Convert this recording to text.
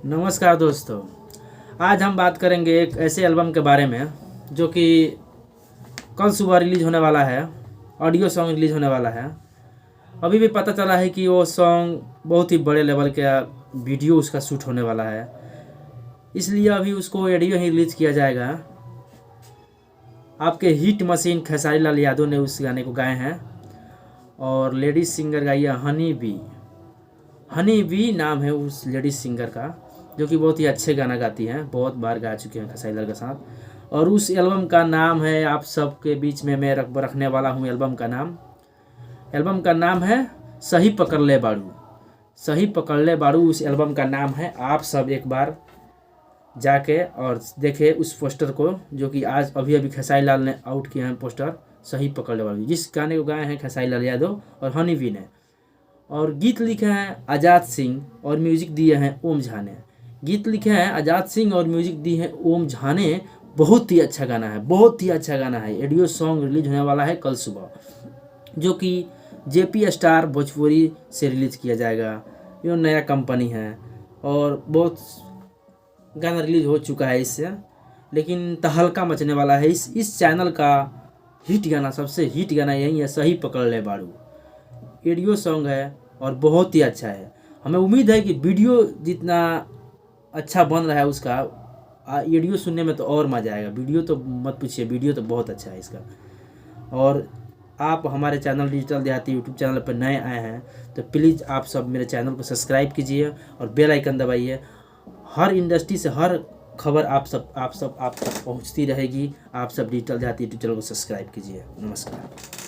नमस्कार दोस्तों। आज हम बात करेंगे एक ऐसे एल्बम के बारे में जो कि कल सुबह रिलीज़ होने वाला है। ऑडियो सॉन्ग रिलीज़ होने वाला है। अभी भी पता चला है कि वो सॉन्ग बहुत ही बड़े लेवल का वीडियो उसका शूट होने वाला है, इसलिए अभी उसको ऑडियो ही रिलीज़ किया जाएगा। आपके हिट मशीन खेसारी लाल यादव ने उस गाने को गाए हैं और लेडीज सिंगर गाई है हनी बी नाम है उस लेडीज सिंगर का, जो कि बहुत ही अच्छे गाना गाती हैं, बहुत बार गा चुके हैं खेसारी लाल के साथ। और उस एल्बम का नाम है, आप सबके बीच में मैं रखने वाला हूँ एल्बम का नाम है सही पकड़ ले बाड़ू। उस एल्बम का नाम है। आप सब एक बार जाके और देखे उस पोस्टर को, जो कि आज अभी खेसारी लाल ने आउट किया है पोस्टर सही पकड़ ले बाड़ू, जिस गाने को गाए हैं खेसारी लाल यादव और हनी बी ने। और गीत लिखे हैं आज़ाद सिंह और म्यूजिक दिए हैं ओम झा ने। म्यूजिक दी है ओम झा ने। बहुत ही अच्छा गाना है। ऑडियो सॉन्ग रिलीज होने वाला है कल सुबह, जो कि जेपी स्टार भोजपुरी से रिलीज किया जाएगा। ये नया कंपनी है और बहुत गाना रिलीज हो चुका है इससे, लेकिन तहलका मचने वाला है। इस चैनल का हिट गाना, सबसे हिट गाना यही है सही पकड़ ले बाड़ू। ऑडियो सॉन्ग है और बहुत ही अच्छा है। हमें उम्मीद है कि वीडियो जितना अच्छा बन रहा है उसका, ऑडियो सुनने में तो और मज़ा आएगा। वीडियो तो मत पूछिए, वीडियो तो बहुत अच्छा है इसका। और आप हमारे चैनल डिजिटल देहाती यूट्यूब चैनल पर नए आए हैं तो प्लीज़ आप सब मेरे चैनल को सब्सक्राइब कीजिए और बेल आइकन दबाइए। हर इंडस्ट्री से हर खबर आप तक पहुंचती रहेगी। आप सब डिजिटल देहाती यूट्यूब चैनल को सब्सक्राइब कीजिए। नमस्कार।